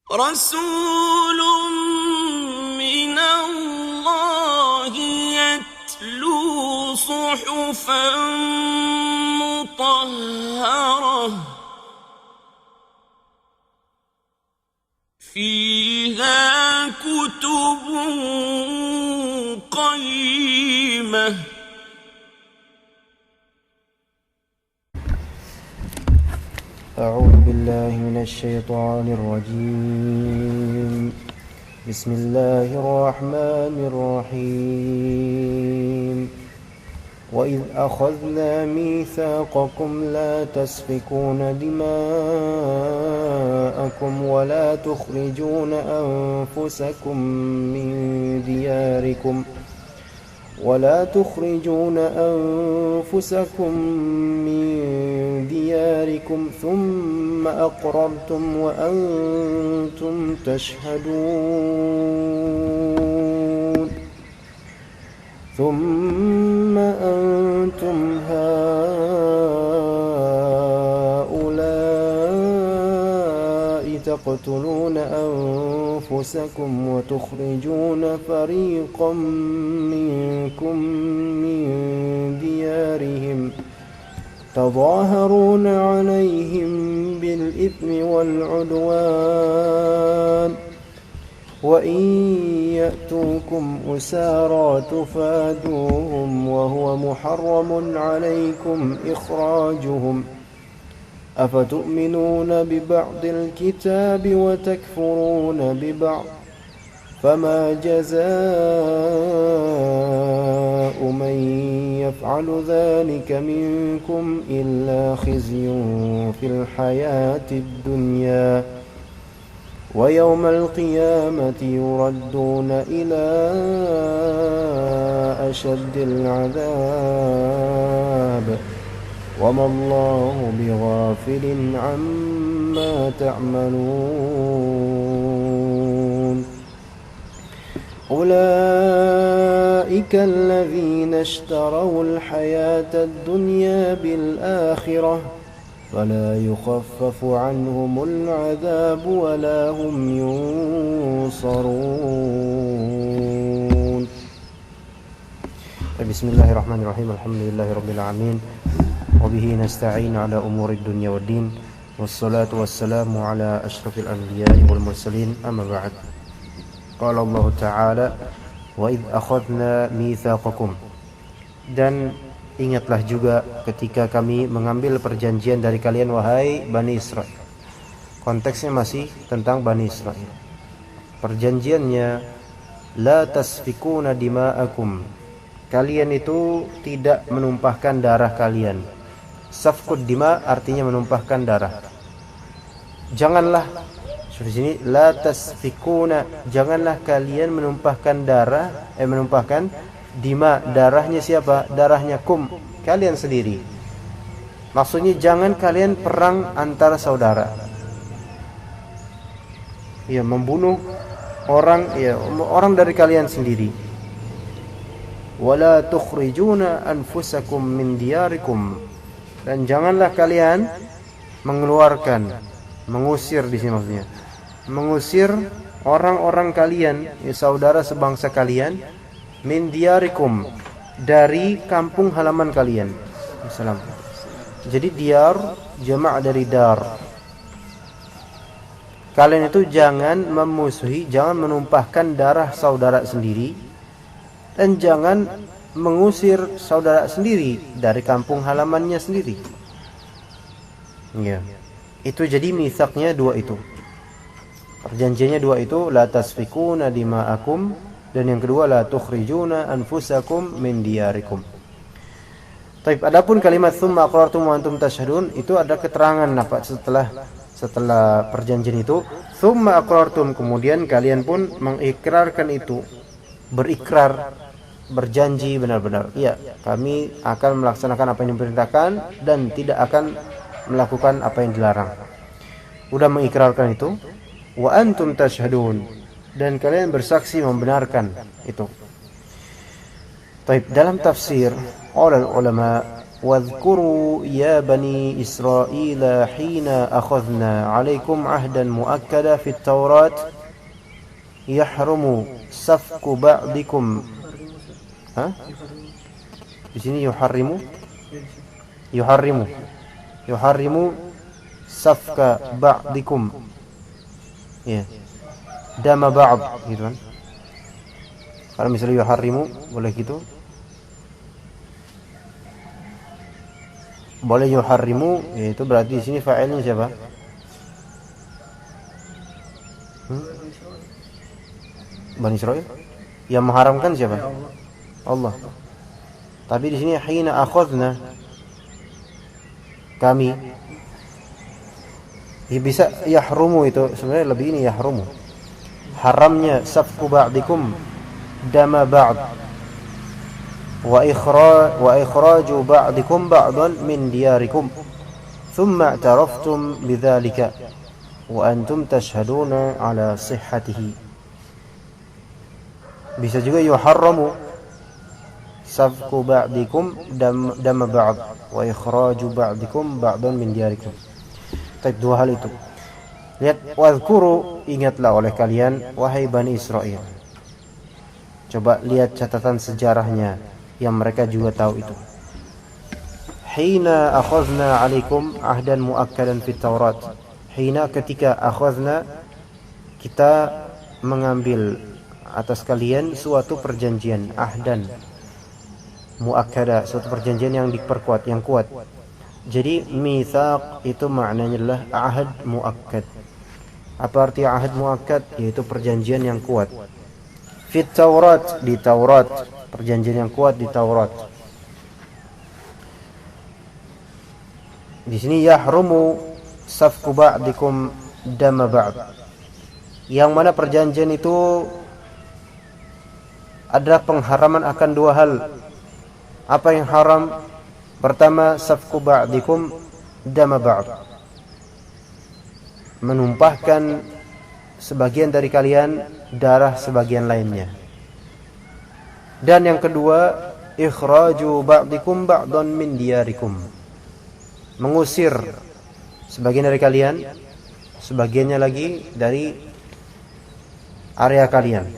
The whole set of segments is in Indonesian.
رسول من الله يتلو صحفا مطهرة فيها كتب قيمة. أعوذ بالله من الشيطان الرجيم. بسم الله الرحمن الرحيم. وإذ أخذنا ميثاقكم لا تسفكون دماءكم ولا تخرجون أنفسكم من دياركم ثم أقررتم وأنتم تشهدون. ثم أنتم هؤلاء تقتلون أنفسكم وتخرجون فريقا منكم من ديارهم تظاهرون عليهم بالإثم والعدوان وإن يأتوكم أسارى تفادوهم وهو محرم عليكم إخراجهم أفتؤمنون ببعض الكتاب وتكفرون ببعض فما جزاء من يفعل ذلك منكم إلا خزي في الحياة الدنيا ويوم القيامة يردون إلى أشد العذاب وما الله بغافل عما تعملون. أولئك الذين اشتروا الحياة الدنيا بالآخرة فلا يخفف عنهم العذاب ولا هم ينصرون. بسم الله الرحمن الرحيم. الحمد لله رب العالمين وبه نستعين على أمور الدنيا والدين والصلاة والسلام على أشرف الأنبياء والمرسلين أما بعد. قال الله تعالى وإذ أخذنا ميثاقكم. Dan ingatlah juga ketika kami mengambil perjanjian dari kalian wahai Bani Israel. Konteksnya masih tentang Bani Israel. Perjanjiannya la tasfikuna dima'akum. Kalian itu tidak menumpahkan darah kalian. Safkud dima artinya menumpahkan darah. Janganlah di sini la tasfikuna, janganlah kalian menumpahkan darah, menumpahkan dima, darahnya siapa? Darahnya kum, kalian sendiri. Maksudnya jangan kalian perang antara saudara. Ya, membunuh orang, ya, orang dari kalian sendiri. Wala tukhrijuna anfusakum min diyarikum. Dan janganlah kalian mengeluarkan, mengusir di sini maksudnya. Mengusir orang-orang kalian, ya, saudara sebangsa kalian, min diyarikum, dari kampung halaman kalian. Assalam. Jadi diyar jama' dari dar. Kalian itu jangan memusuhi, jangan menumpahkan darah saudara sendiri, dan jangan mengusir saudara sendiri dari kampung halamannya sendiri. Ya. Itu jadi mitsaqnya dua itu. Perjanjiannya dua itu, la tasfikuna dima'akum, dan yang kedua la tukhrijuna anfusakum min diyarikum. Baik, adapun kalimat tsumma aqrartum wa antum tashhadun itu ada keterangan apa setelah perjanjian itu, tsumma aqrartum, kemudian kalian pun mengikrarkan itu, berikrar, berjanji benar-benar, iya, kami akan melaksanakan apa yang diperintahkan dan tidak akan melakukan apa yang dilarang. Udah mengikrarkan itu, wa antum tashhadun, dan kalian bersaksi membenarkan itu. Baik, dalam tafsir ulama واذكروا يا بني إسرائيل حين أخذنا عليكم عهدا مؤكدا في التوراة يحرم سفك بعضكم di sini yuharrimu safka ba'dikum ya dama ba'd gitu kan. Kalau misalnya yuharrimu boleh gitu, boleh yuharrimu, itu berarti di sini fa'ilnya siapa? Bani Israil. Yang mengharamkan siapa? Allah. Tapi di sini hina akhadna, kami. Ya bisa yahrumu, itu sebenarnya lebih ini yahrumu. Haramnya safku ba'dikum dama ba'd wa ikhraju ba'dikum ba'dan min diyarikum thumma i'taraftum bidzalika wa antum tashhaduna ala sihhatihi. Bisa juga yuharramu safku ba'dikum dama ba'd wa ikhraju ba'dikum ba'dan min diyarikum. Tapi dua hal itu. Lihat, wadhkuru, ingatlah oleh kalian wahai Bani Israil. Coba lihat catatan sejarahnya yang mereka juga tahu itu. Hina akhadna 'alaikum ahdan muakkadan fit Taurat. Hina, ketika akhadna, kita mengambil atas kalian suatu perjanjian, ahdan muakkada, suatu perjanjian yang diperkuat, yang kuat. Jadi mitsaq itu maknanya adalah ahad muakkad. Apa arti ahad muakkad? Yaitu perjanjian yang kuat. Fit Taurat, di Taurat, perjanjian yang kuat di Taurat. Di sini yahrumu safku ba'dikum dama ba'd. Yang mana perjanjian itu adalah pengharaman akan dua hal. Apa yang haram? Pertama, safku ba'dikum dama ba'd, menumpahkan sebagian dari kalian darah sebagian lainnya. Dan yang kedua, ikhraju ba'dikum ba'dan min diyarikum, mengusir sebagian dari kalian, sebagiannya lagi dari area kalian.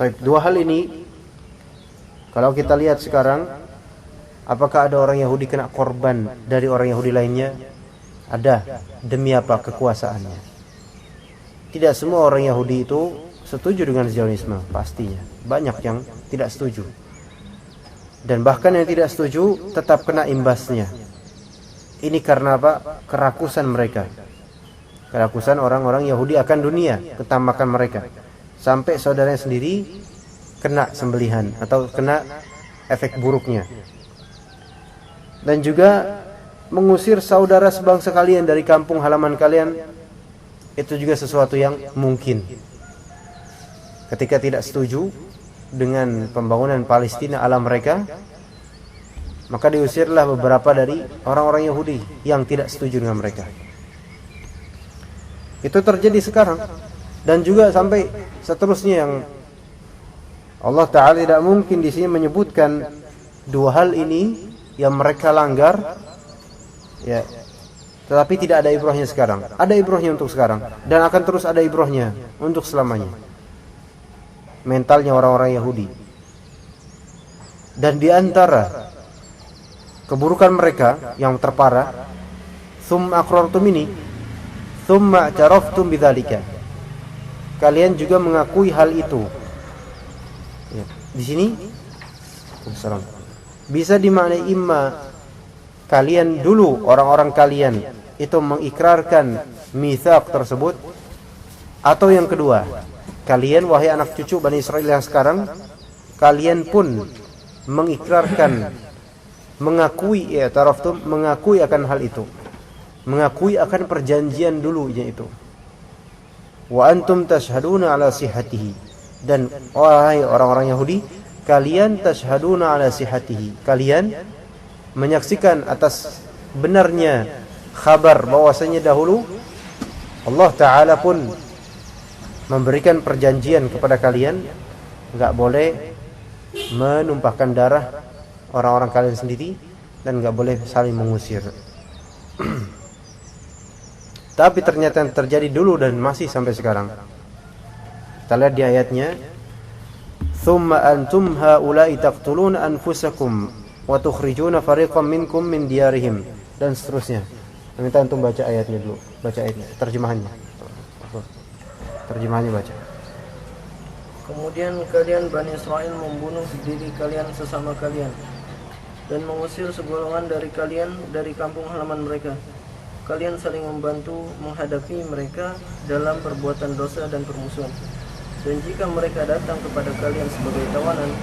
Baik, dua hal ini kalau kita lihat sekarang, apakah ada orang Yahudi kena korban dari orang Yahudi lainnya? Ada. Demi apa? Kekuasaannya. Tidak semua orang Yahudi itu setuju dengan Zionisme, pastinya. Banyak yang tidak setuju. Dan bahkan yang tidak setuju tetap kena imbasnya. Ini karena apa? Kerakusan mereka. Kerakusan orang-orang Yahudi akan dunia, ketamakan mereka. Sampai saudaranya sendiri kena sembelihan atau kena efek buruknya. Dan juga mengusir saudara sebangsa kalian dari kampung halaman kalian, itu juga sesuatu yang mungkin. Ketika tidak setuju dengan pembangunan Palestina ala mereka, maka diusirlah beberapa dari orang-orang Yahudi yang tidak setuju dengan mereka. Itu terjadi sekarang. Dan juga sampai seterusnya, yang Allah Ta'ala tidak mungkin di sini menyebutkan dua hal ini yang mereka langgar, ya, tetapi tidak ada ibrahnya sekarang. Ada ibrahnya untuk sekarang, dan akan terus ada ibrahnya untuk selamanya. Mentalnya orang-orang Yahudi. Dan di antara keburukan mereka yang terparah, thumma aqrartum ini, thumma i'taraftum bidzalika. Kalian juga mengakui hal itu. Ya, di sini bisa dimaknai imma kalian dulu, orang-orang kalian itu mengikrarkan mitsaq tersebut, atau yang kedua, kalian wahai anak cucu Bani Israil yang sekarang, kalian pun mengikrarkan, mengakui, ya taraftum, mengakui akan hal itu, mengakui akan perjanjian dulunya itu. Wa antum tashhaduna ala sihhatihi, dan wahai orang-orang Yahudi, kalian tashhaduna ala sihhatihi, kalian menyaksikan atas benarnya kabar bahwasanya dahulu Allah Ta'ala pun memberikan perjanjian kepada kalian, enggak boleh menumpahkan darah orang-orang kalian sendiri dan nggak boleh saling mengusir. Tapi ternyata yang terjadi dulu dan masih sampai sekarang. Kita lihat di ayatnya, "Tsumma antum haula'i taqtuluna anfusakum wa tukhrijuna fariqam minkum min diyarihim," dan seterusnya. Minta antum baca ayatnya dulu, baca ayatnya, terjemahannya. Terjemahannya baca. Kemudian kalian Bani Israel membunuh diri kalian sesama kalian dan mengusir segolongan dari kalian dari kampung halaman mereka. Kalian saling membantu menghadapi mereka dalam perbuatan dosa dan permusuhan. Dan jika mereka datang kepada kalian sebagai tawanan,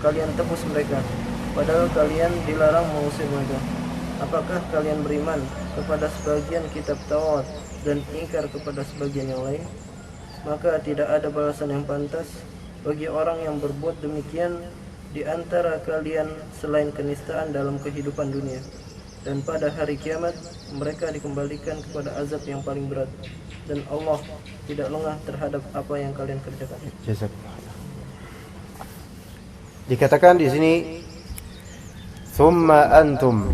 kalian tebus mereka, padahal kalian dilarang mengusir mereka. Apakah kalian beriman kepada sebagian kitab Taurat dan ingkar kepada sebagian yang lain? Maka tidak ada balasan yang pantas bagi orang yang berbuat demikian di antara kalian selain kenistaan dalam kehidupan dunia. Dan pada hari kiamat mereka dikembalikan kepada azab yang paling berat, dan Allah tidak lengah terhadap apa yang kalian kerjakan. Jazakallah. Dikatakan di sini, "Tsumma antum,"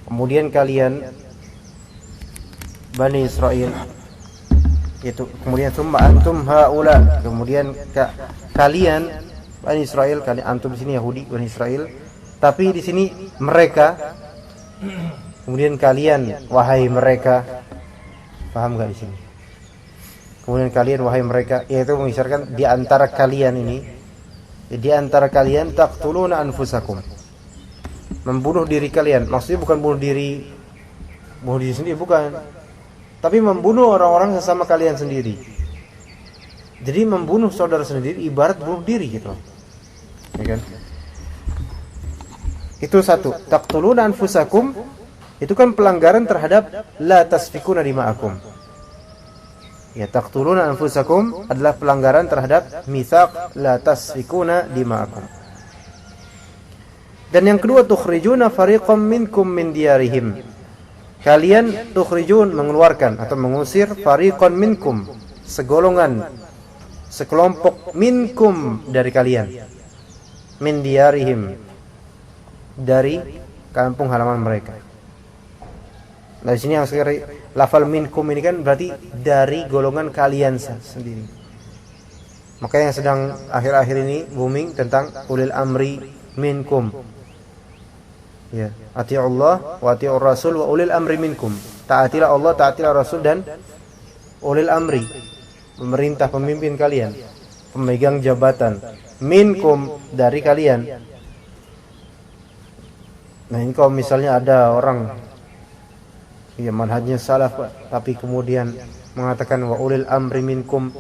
kemudian kalian Bani Israel, itu kemudian "Tsumma antum haula," kemudian kalian Bani Israel, kalian antum di sini Yahudi Bani Israel, tapi di sini mereka, kemudian kalian wahai mereka, paham nggak di sini? Kemudian kalian wahai mereka, yaitu mengisyaratkan di antara kalian ini, di antara kalian taqtuluna anfusakum, membunuh diri kalian. Maksudnya bukan bunuh diri sendiri, bukan, tapi membunuh orang-orang sesama kalian sendiri. Jadi membunuh saudara sendiri ibarat bunuh diri gitu, ya kan? Itu satu. Taqtuluna anfusakum itu kan pelanggaran terhadap la tasfikuna dima'akum. Ya, taqtuluna anfusakum adalah pelanggaran terhadap mitsaq la tasfikuna dima'akum. Dan yang kedua, tukhrijuna fariqam minkum min diyarihim. Kalian tukhrijun, mengeluarkan atau mengusir, fariqan minkum, segolongan, sekelompok, minkum, dari kalian, min diyarihim, dari kampung halaman mereka. Nah, di sini yang sekali lafal minkum ini kan berarti dari golongan kalian sendiri. Maka yang sedang akhir-akhir ini booming tentang ulil amri minkum. Ya, ati'ullah wa ati'ur rasul wa ulil amri minkum. Taatilah Allah, taatilah Rasul dan ulil amri, pemerintah, pemimpin kalian, pemegang jabatan, minkum, dari kalian. Nah, ini kalau misalnya ada orang ya manhajnya salaf tapi kemudian mengatakan wa ulil amri minkum,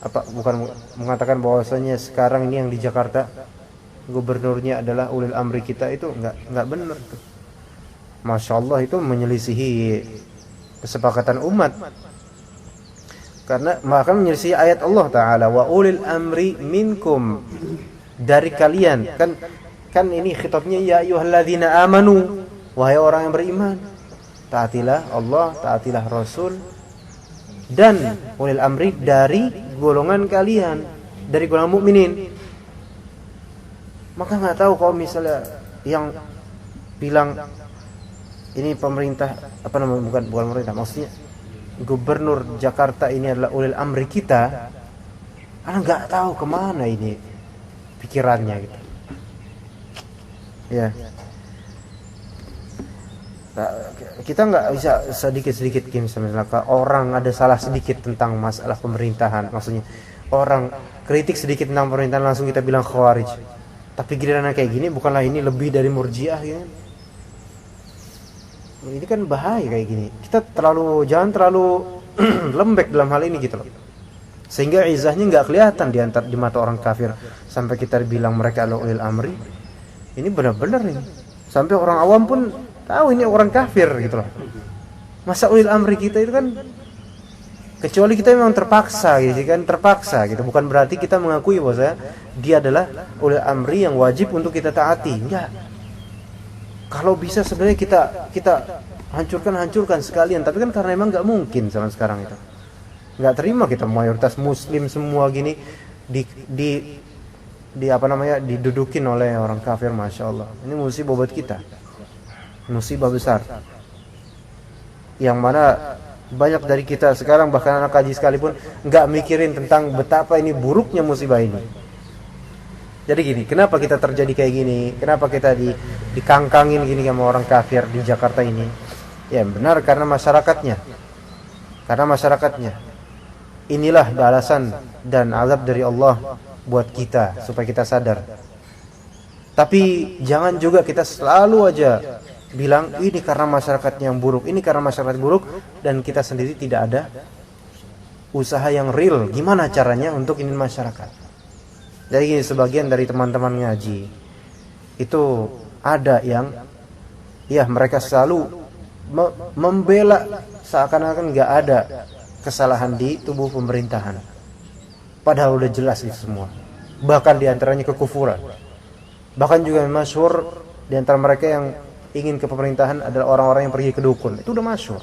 apa bukan mengatakan bahwasanya sekarang ini yang di Jakarta gubernurnya adalah ulil amri kita, itu enggak benar itu. Masya Allah, itu menyelisihi kesepakatan umat. Karena maka menyelisihi ayat Allah Ta'ala, wa ulil amri minkum, dari kalian. Kan ini khitabnya ya ayyuhalladzina amanu, wahai orang yang beriman, taatilah Allah, taatilah Rasul dan ulil amri, dari golongan kalian, dari golongan mukminin. Maka nggak tahu kalau misalnya yang bilang ini pemerintah, apa namanya, bukan pemerintah, maksudnya gubernur Jakarta ini adalah ulil amri kita, karena nggak tahu kemana ini pikirannya gitu. Ya, kita nggak bisa sedikit-sedikit misalnya orang ada salah sedikit tentang masalah pemerintahan, maksudnya orang kritik sedikit tentang pemerintahan langsung kita bilang khawarij. Tapi giliran kayak gini, bukanlah ini lebih dari murjiah ya? Ini kan bahaya kayak gini. Kita jangan terlalu lembek dalam hal ini gitu loh. Sehingga izahnya nggak kelihatan di mata orang kafir sampai kita bilang mereka adalah ulil amri. Ini benar-benar ini. Sampai orang awam pun tahu ini orang kafir gitu loh. Masa ulil amri kita itu kan, kecuali kita memang terpaksa gitu kan, gitu. Bukan berarti kita mengakui bahwa dia adalah ulil amri yang wajib untuk kita taati. Enggak. Kalau bisa sebenarnya kita hancurkan sekalian, tapi kan karena memang enggak mungkin zaman sekarang itu. Enggak terima kita mayoritas muslim semua gini didudukin oleh orang kafir, masya Allah. Ini musibah buat kita, musibah besar. Yang mana banyak dari kita sekarang, bahkan anak kaji sekalipun, nggak mikirin tentang betapa ini buruknya musibah ini. Jadi gini, kenapa kita terjadi kayak gini? Kenapa kita dikangkangin gini sama orang kafir di Jakarta ini? Ya benar, karena masyarakatnya. Karena masyarakatnya. Inilah balasan dan azab dari Allah buat kita, supaya kita sadar. Tapi jangan juga kita selalu aja bilang ini karena masyarakatnya yang buruk, ini karena masyarakat buruk, dan kita sendiri tidak ada usaha yang real gimana caranya untuk ini masyarakat. Jadi sebagian dari teman-teman ngaji itu ada yang mereka selalu membela seakan-akan nggak ada kesalahan di tubuh pemerintahan, padahal udah jelas itu semua. Bahkan diantaranya kekufuran. Bahkan juga masyhur diantara mereka yang ingin ke pemerintahan adalah orang-orang yang pergi ke dukun. Itu udah masyhur.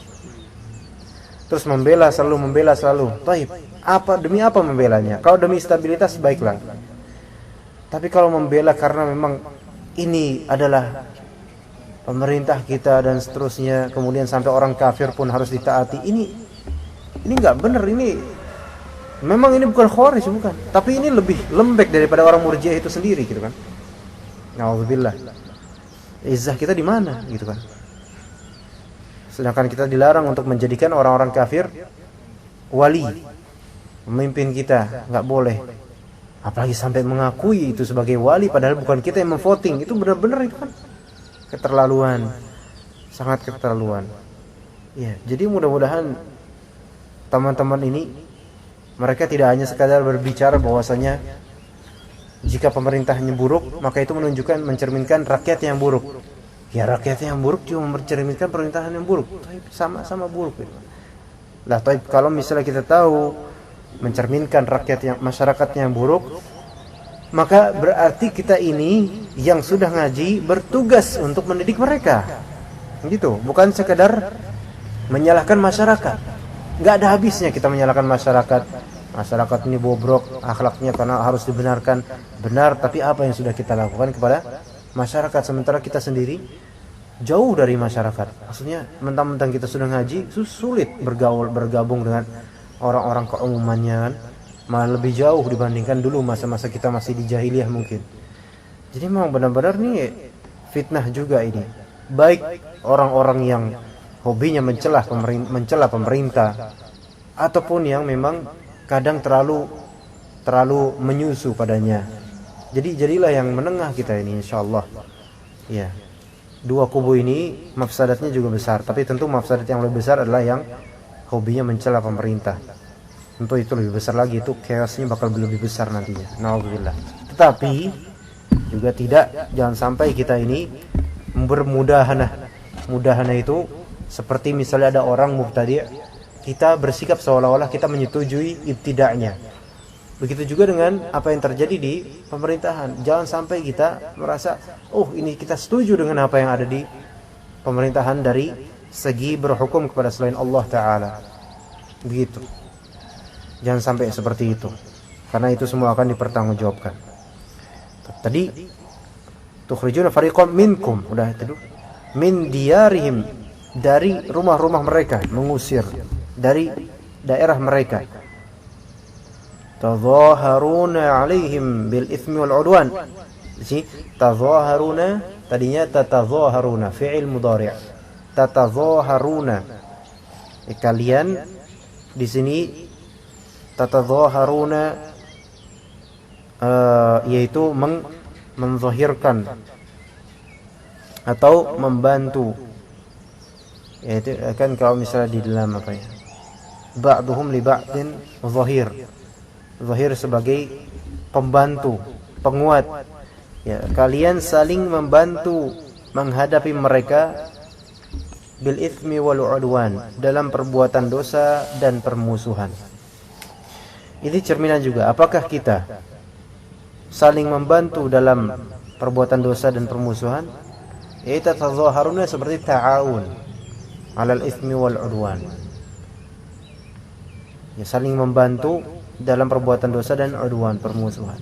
Terus membela selalu. Taib, demi apa membelanya? Kalau demi stabilitas baiklah. Tapi kalau membela karena memang ini adalah pemerintah kita dan seterusnya, kemudian sampai orang kafir pun harus ditaati, ini nggak benar. Ini memang ini bukan khawarij, bukan, tapi ini lebih lembek daripada orang murjiah itu sendiri, gitu kan. Nauzubillah. Izzah kita di mana, gitu kan. Sedangkan kita dilarang untuk menjadikan orang-orang kafir wali, pemimpin kita, nggak boleh. Apalagi sampai mengakui itu sebagai wali, padahal bukan kita yang memvoting. Itu benar-benar itu kan keterlaluan, sangat keterlaluan. Ya, jadi mudah-mudahan teman-teman ini mereka tidak hanya sekadar berbicara bahwasanya jika pemerintahnya buruk, maka itu mencerminkan rakyat yang buruk. Ya, rakyat yang buruk juga mencerminkan pemerintahan yang buruk. Sama-sama buruk. Lah, kalau misalnya kita tahu mencerminkan masyarakatnya yang buruk, maka berarti kita ini yang sudah ngaji bertugas untuk mendidik mereka. Gitu, bukan sekedar menyalahkan masyarakat. Nggak ada habisnya kita menyalahkan masyarakat. Masyarakat ini bobrok akhlaknya karena harus dibenarkan. Benar, tapi apa yang sudah kita lakukan kepada masyarakat sementara kita sendiri jauh dari masyarakat? Maksudnya mentang-mentang kita sudah ngaji, sulit bergabung dengan orang-orang keumumannya kan, malah lebih jauh dibandingkan dulu masa-masa kita masih di jahiliyah mungkin. Jadi memang benar-benar nih fitnah juga ini. Baik orang-orang yang hobinya mencela pemerintah ataupun yang memang kadang terlalu menyusu padanya. Jadi jadilah yang menengah kita ini, insyaallah. Ya. Dua kubu ini mafsadatnya juga besar, tapi tentu mafsadat yang lebih besar adalah yang hobinya mencela pemerintah. Tentu itu lebih besar lagi, itu chaosnya bakal lebih besar nantinya. Nauzubillah. Tetapi juga jangan sampai kita ini mudahana itu seperti misalnya ada orang mubtadi', kita bersikap seolah-olah kita menyetujui ibtida'nya. Begitu juga dengan apa yang terjadi di pemerintahan. Jangan sampai kita merasa, ini kita setuju dengan apa yang ada di pemerintahan dari segi berhukum kepada selain Allah Ta'ala. Begitu. Jangan sampai seperti itu, karena itu semua akan dipertanggungjawabkan. Tadi tukhrijuna fariqam minkum, udah itu min diyarihim, dari rumah-rumah mereka, mengusir dari daerah mereka. Tadhaharuna alaihim bil itsmi wal udwan. Jadi tadhaharuna tadinya tatadhaharuna, fi'il mudhari'. Tatadhaharuna, kalian di sini tatadhaharuna yaitu menzahirkan atau membantu. Yaitu kan kalau misalnya di dalam apa ya, ba'duhum li ba'din zahir. Zahir sebagai pembantu, penguat. Ya, kalian saling membantu menghadapi mereka bil itsmi wal udwan, dalam perbuatan dosa dan permusuhan. Ini cerminan juga, apakah kita saling membantu dalam perbuatan dosa dan permusuhan? Yaitu tazaharuna seperti ta'awun 'alal itsmi wal udwan. Ya, saling membantu dalam perbuatan dosa dan udwan, permusuhan.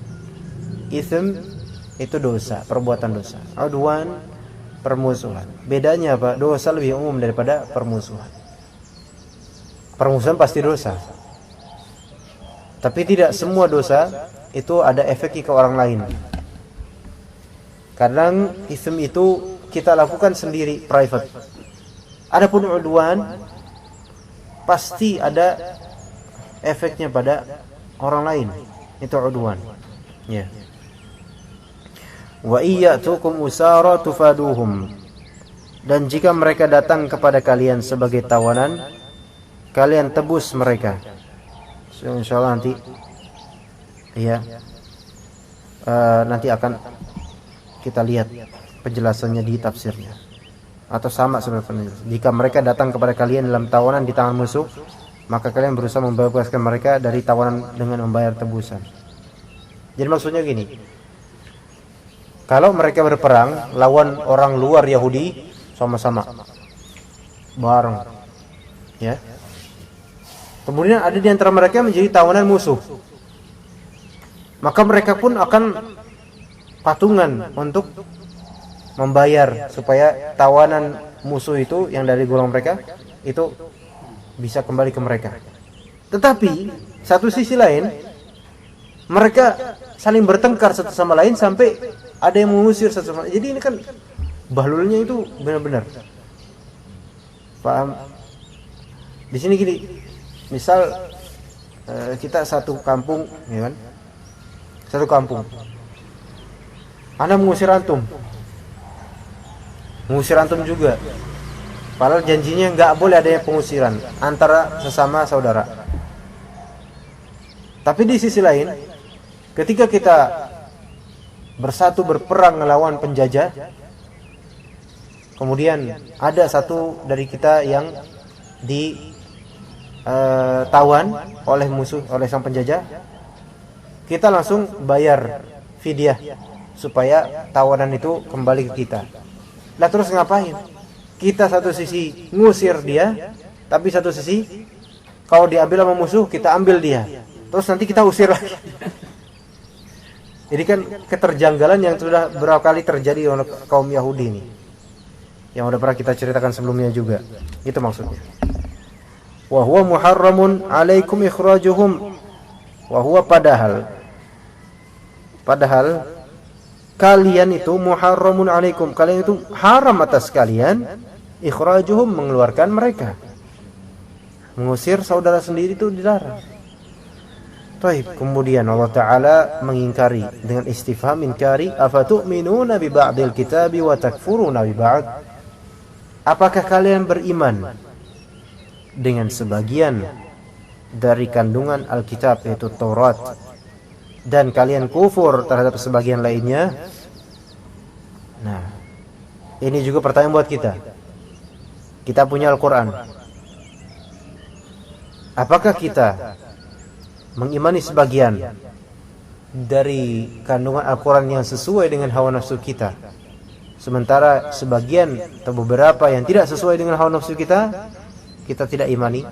Ism itu dosa, perbuatan dosa. Udwan permusuhan. Bedanya apa? Dosa lebih umum daripada permusuhan. Permusuhan pasti dosa. Tapi tidak semua dosa itu ada efeknya ke orang lain. Kadang ism itu kita lakukan sendiri, private. Adapun udwan pasti ada efeknya pada orang lain. Itu udwan. Ya. Wa iyyatukum usara tufaduhum. Dan jika mereka datang kepada kalian sebagai tawanan, kalian tebus mereka. So, insyaallah nanti ya nanti akan kita lihat penjelasannya di tafsirnya. Atau sama sebenarnya. Jika mereka datang kepada kalian dalam tawanan di tangan musuh, maka kalian berusaha membebaskan mereka dari tawanan dengan membayar tebusan. Jadi maksudnya gini, kalau mereka berperang lawan orang luar Yahudi sama-sama bareng, ya. Kemudian ada di antara mereka menjadi tawanan musuh, maka mereka pun akan patungan untuk membayar supaya tawanan musuh itu yang dari golongan mereka itu bisa kembali ke mereka. Tetapi satu sisi lain, mereka saling bertengkar satu sama lain sampai ada yang mengusir satu sama lain. Jadi ini kan bahlulnya itu benar-benar. Paham? Di sini gini, misal kita satu kampung, ya kan? Satu kampung. Ana mengusir antum. Mengusir antum juga. Padahal janjinya nggak boleh adanya pengusiran antara sesama saudara. Tapi di sisi lain, ketika kita bersatu berperang melawan penjajah, kemudian ada satu dari kita yang ditawan oleh musuh, oleh sang penjajah, kita langsung bayar fidyah supaya tawanan itu kembali ke kita. Lah terus ngapain? Kita satu sisi ngusir dia, tapi satu sisi kalau diambil sama musuh kita ambil dia. Terus nanti kita usir lagi. Jadi kan keterjanggalan yang sudah berapa kali terjadi oleh kaum Yahudi ini, yang udah pernah kita ceritakan sebelumnya juga. Itu maksudnya. Wa huwa muharramun 'alaikum ikhrajuhum. Wa huwa padahal kalian itu muharramun 'alaikum, kalian itu haram atas kalian ikhrajuhum, mengeluarkan mereka. Mengusir saudara sendiri itu dilarang. Baik, kemudian Allah Ta'ala mengingkari dengan istifham inkari, afatu'minuna bi ba'dil kitabi wa takfuruna bi ba'd. Apakah kalian beriman dengan sebagian dari kandungan Alkitab yaitu Taurat, dan kalian kufur terhadap sebagian lainnya? Nah, ini juga pertanyaan buat kita. Kita punya Al-Quran. Apakah kita mengimani sebagian dari kandungan Al-Quran yang sesuai dengan hawa nafsu kita, sementara sebagian atau beberapa yang tidak sesuai dengan hawa nafsu kita, kita tidak imani?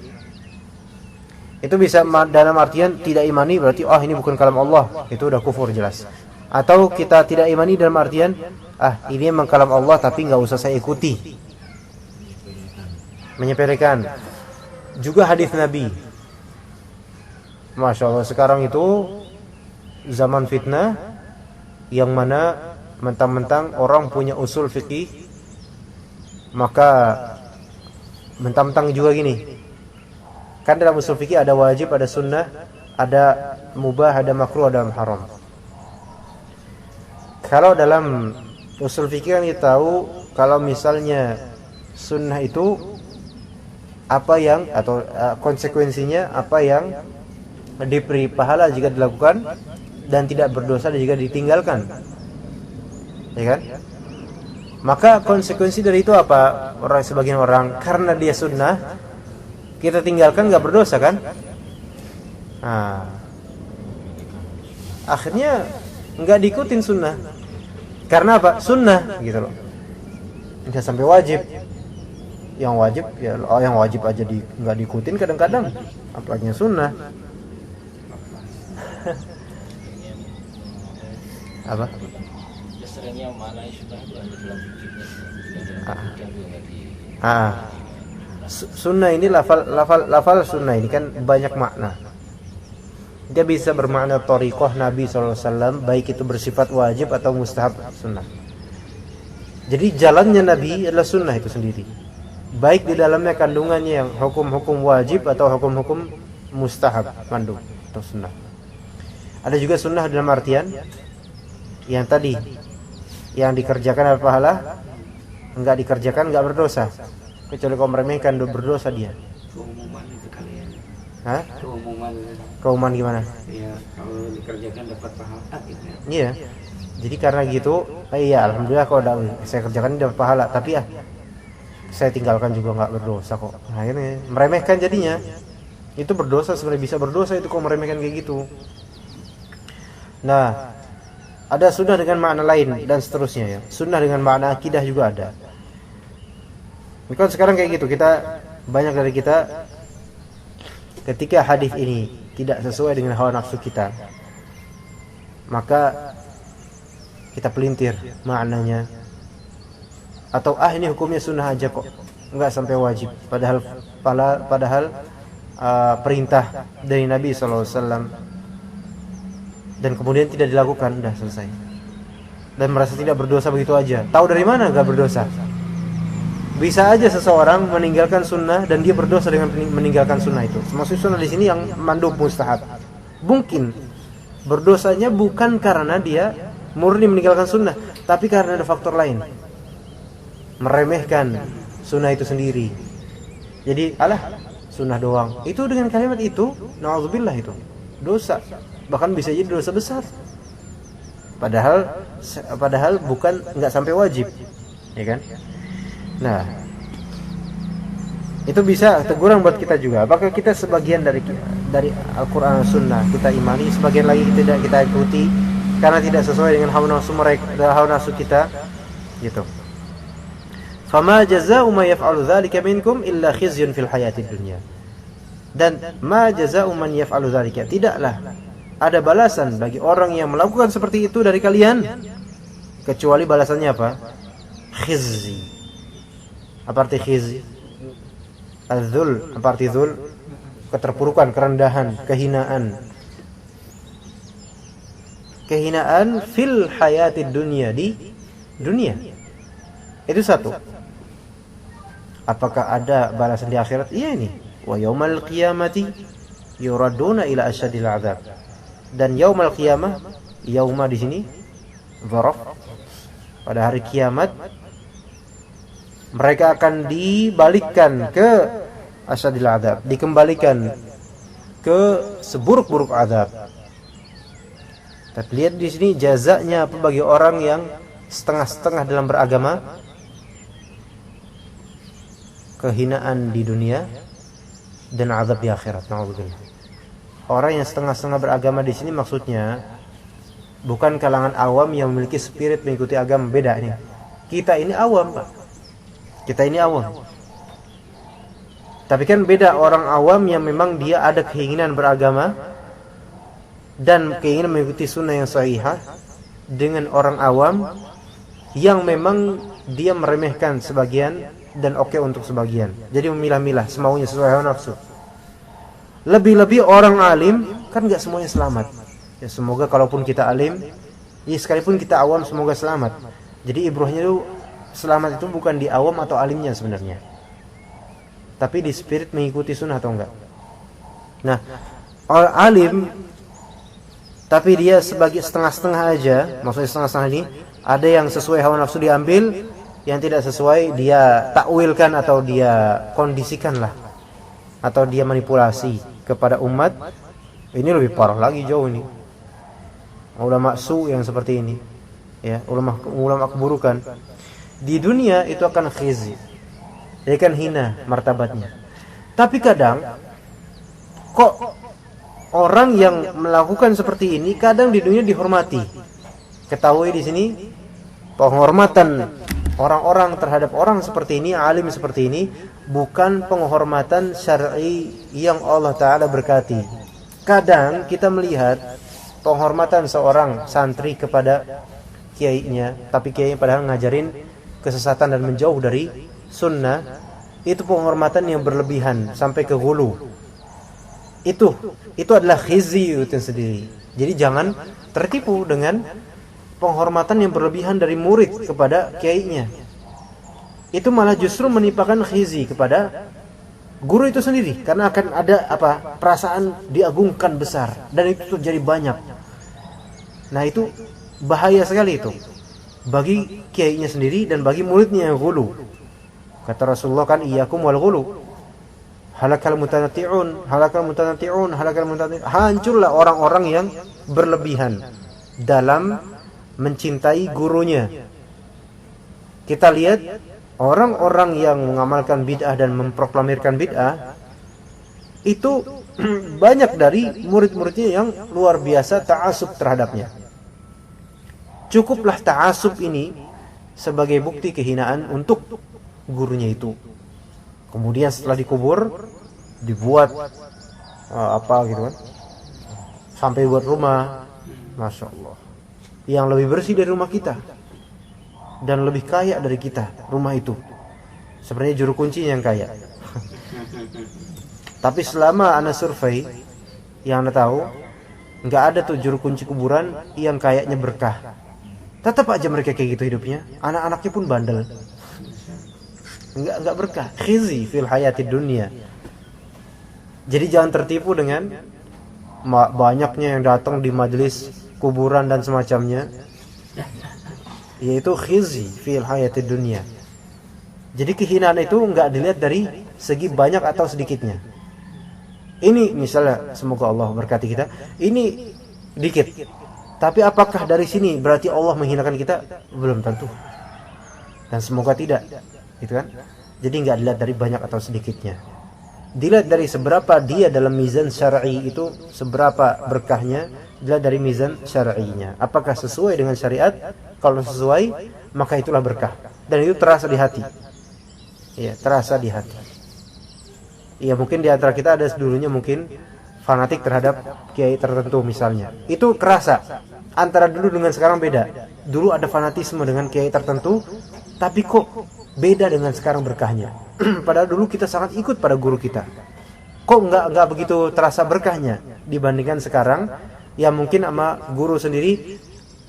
Itu bisa dalam artian tidak imani berarti ini bukan kalam Allah, itu udah kufur jelas. Atau kita tidak imani dalam artian ini memang kalam Allah tapi nggak usah saya ikuti, menyepelekan. Juga hadis Nabi. Masya Allah, sekarang itu zaman fitnah yang mana mentang-mentang orang punya usul fikih, maka mentang-mentang juga gini. Kan dalam usul fikih ada wajib, ada sunnah, ada mubah, ada makruh, ada haram. Kalau dalam usul fikih kan kita tahu kalau misalnya sunnah itu apa yang atau konsekuensinya apa yang diberi pahala jika dilakukan dan tidak berdosa jika ditinggalkan, ya kan? Maka konsekuensi dari itu apa? Sebagian orang karena dia sunnah kita tinggalkan nggak berdosa kan? Akhirnya nggak diikutin sunnah. Karena apa? Sunnah gitu loh. Nggak sampai wajib. Yang wajib ya, yang wajib aja nggak diikutin kadang-kadang, apalagi sunnah. Apa? Seringnya mana sunnah itu hanya dalam wujudnya, tidak ada wujud yang lagi. Sunnah ini lafal sunnah ini kan banyak makna. Dia bisa bermakna thariqah Nabi SAW, baik itu bersifat wajib atau mustahab sunnah. Jadi jalannya Nabi adalah sunnah itu sendiri, baik di dalamnya kandungannya yang hukum-hukum wajib atau hukum-hukum mustahab, mandub atau sunnah. Ada juga sunnah dalam artian yang tadi, yang dikerjakan ada pahala, enggak dikerjakan enggak berdosa, kecuali kalau meremehkan berdosa dia. Keumuman itu kalian. Hah? Keumuman gimana? ya, kalau dikerjakan dapat pahala gitu. Iya. Jadi karena gitu, iya alhamdulillah kalau saya kerjakan dapat pahala, tapi saya tinggalkan juga nggak berdosa kok. Nah, ini meremehkan jadinya. Itu berdosa, sebenarnya bisa berdosa itu kalau meremehkan kayak gitu. Nah, ada sunnah dengan makna lain dan seterusnya ya. Sunnah dengan makna akidah juga ada. Kan sekarang kayak gitu, kita banyak dari kita ketika hadis ini tidak sesuai dengan hawa nafsu kita, maka kita pelintir maknanya, atau ini hukumnya sunnah aja kok, enggak sampai wajib, padahal perintah dari Nabi SAW, dan kemudian tidak dilakukan, udah selesai, dan merasa tidak berdosa begitu aja. Tahu dari mana enggak berdosa? Bisa aja seseorang meninggalkan sunnah dan dia berdosa dengan meninggalkan sunnah itu. Maksud sunnah di sini yang mandub mustahab. Mungkin berdosanya bukan karena dia murni meninggalkan sunnah, tapi karena ada faktor lain, meremehkan sunnah itu sendiri. Jadi sunnah doang, itu dengan kalimat itu na'udzubillah itu dosa, bahkan bisa jadi dosa besar, padahal bukan, nggak sampai wajib, ya kan? Nah, itu bisa teguran buat kita juga. Apakah kita sebagian dari Al-Quran dan Sunnah kita imani, sebagian lagi tidak kita ikuti karena tidak sesuai dengan hawa nafsu mereka, hawa nafsu kita, gitu. Fama jazaa'u ma yaf'alu dzalika minkum illa khizyun fil hayatid dunya. Dan ma jazaa'u man yaf'alu dzalika, tidaklah ada balasan bagi orang yang melakukan seperti itu dari kalian kecuali balasannya apa? Khizy. Apa arti khizy? Az-zul, apa arti zul? Keterpurukan, kerendahan, kehinaan. Kehinaan fil hayatid dunya, di dunia. Itu satu. Apakah ada balasan di akhirat? Iya ini. Wa yaumal qiyamati yuraduna ila asyadil azab. Dan yaumal qiyamah, yauma di sini dzaraf, pada hari kiamat mereka akan dibalikkan ke asyadil azab, dikembalikan ke seburuk-buruk azab. Tapi lihat di sini jazanya apa bagi orang yang setengah-setengah dalam beragama, kehinaan di dunia dan azab di akhirat. Na'udzubillah. Orang yang setengah-setengah beragama di sini maksudnya bukan kalangan awam yang memiliki spirit mengikuti agama, beda nih. Kita ini awam, Pak. Kita ini awam. Tapi kan beda orang awam yang memang dia ada keinginan beragama dan keinginan mengikuti sunnah yang sahihah, dengan orang awam yang memang dia meremehkan sebagian dan oke untuk sebagian. Jadi memilah-milah semaunya sesuai hawa nafsu. Lebih-lebih orang alim kan gak semuanya selamat. Ya semoga kalaupun kita alim, ya sekalipun kita awam semoga selamat. Jadi ibrahnya itu selamat itu bukan di awam atau alimnya sebenarnya, tapi di spirit mengikuti sunnah atau enggak. Nah, orang alim tapi dia sebagai setengah-setengah aja, maksudnya setengah-setengah ini ada yang sesuai hawa nafsu diambil, yang tidak sesuai dia takwilkan atau dia kondisikan lah, atau dia manipulasi kepada umat. Ini lebih parah lagi, jauh ini ulama su yang seperti ini, ya, ulama keburukan di dunia itu akan khizi, dia kan hina martabatnya. Tapi kadang kok orang yang melakukan seperti ini kadang di dunia dihormati. Ketahui di sini penghormatan orang-orang terhadap orang seperti ini, alim seperti ini, bukan penghormatan syar'i yang Allah Ta'ala berkati. Kadang kita melihat penghormatan seorang santri kepada kiainya, tapi kiainya padahal ngajarin kesesatan dan menjauh dari sunnah, itu penghormatan yang berlebihan sampai ke hulu. Itu adalah khizi itu sendiri. Jadi jangan tertipu dengan penghormatan yang berlebihan dari murid kepada kiainya. Itu malah justru menimpakan khizi kepada guru itu sendiri, karena akan ada perasaan diagungkan besar, dan itu terjadi banyak. Nah, itu bahaya sekali itu bagi kiainya sendiri dan bagi muridnya yang ghulu. Kata Rasulullah kan, iyyakum wal ghulu. Halakal mutanatti'un. Hancurlah orang-orang yang berlebihan dalam mencintai gurunya. Kita lihat orang-orang yang mengamalkan bid'ah dan memproklamirkan bid'ah itu banyak dari murid-muridnya yang luar biasa ta'assub terhadapnya. Cukuplah ta'assub ini sebagai bukti kehinaan untuk gurunya itu. Kemudian setelah dikubur dibuat gitu kan, sampai buat rumah, masya Allah, yang lebih bersih dari rumah kita dan lebih kaya dari kita rumah itu. Sebenarnya juru kunci yang kaya. Tapi selama ana survei, yang ana tahu, nggak ada tuh juru kunci kuburan yang kayaknya berkah. Tetap aja mereka kayak gitu hidupnya. Anak-anaknya pun bandel. Nggak berkah. Khizi fil hayati dunia. Jadi jangan tertipu dengan banyaknya yang datang di majelis kuburan dan semacamnya, yaitu khizi fil hayati dunia. Jadi kehinaan itu nggak dilihat dari segi banyak atau sedikitnya. Ini misalnya, semoga Allah berkati kita, ini dikit, tapi apakah dari sini berarti Allah menghinakan kita? Belum tentu, dan semoga tidak, gitu kan? Jadi nggak dilihat dari banyak atau sedikitnya, dilihat dari seberapa dia dalam mizan syar'i, itu seberapa berkahnya, dilihat dari mizan syar'inya. Apakah sesuai dengan syariat? Kalau sesuai, maka itulah berkah, dan itu terasa di hati. Ya, terasa di hati. Ya, mungkin di antara kita ada dulunya mungkin fanatik terhadap kiai tertentu misalnya. Itu kerasa. Antara dulu dengan sekarang beda. Dulu ada fanatisme dengan kiai tertentu, tapi kok beda dengan sekarang berkahnya. Padahal dulu kita sangat ikut pada guru kita. Kok enggak begitu terasa berkahnya dibandingkan sekarang? Ya mungkin sama guru sendiri,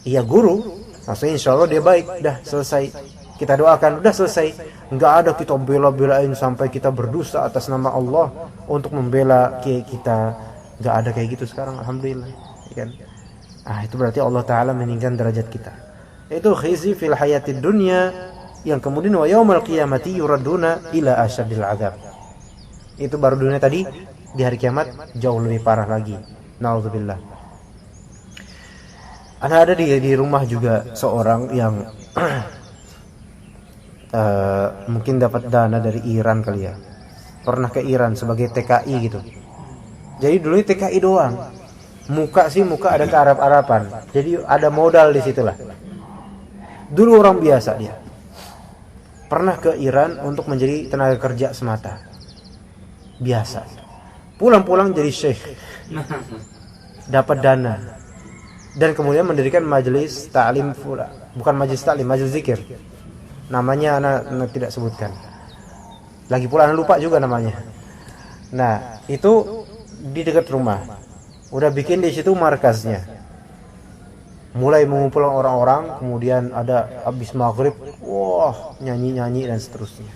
ya guru, maksudnya insya Allah dia baik, dah selesai. Kita doakan, udah selesai. Enggak ada kita bela-belain sampai kita berdosa atas nama Allah untuk membela kiai kita. Enggak ada kayak gitu sekarang, alhamdulillah, kan? Itu berarti Allah Ta'ala meninggikan derajat kita. Itu khizi fil hayatid dunya, yang kemudian wa yaumal qiyamati yuraduna ila asyadil azab. Itu baru dunia tadi, di hari kiamat jauh lebih parah lagi. Nauzubillah. Ada di rumah juga seorang yang mungkin dapat dana dari Iran kali ya. Pernah ke Iran sebagai TKI gitu. Jadi dulu TKI doang. Muka ada ke Arab-Araban. Jadi ada modal di situlah. Dulu orang biasa dia. Pernah ke Iran untuk menjadi tenaga kerja semata. Biasa. Pulang-pulang jadi syekh. Dapat dana. Dan kemudian mendirikan majelis ta'lim pula. Bukan majelis ta'lim, majelis zikir. Namanya anak tidak sebutkan. Lagi pula anak lupa juga namanya. Nah, itu di dekat rumah. Udah bikin di situ markasnya. Mulai mengumpulkan orang-orang, kemudian ada habis maghrib, wah, nyanyi-nyanyi dan seterusnya.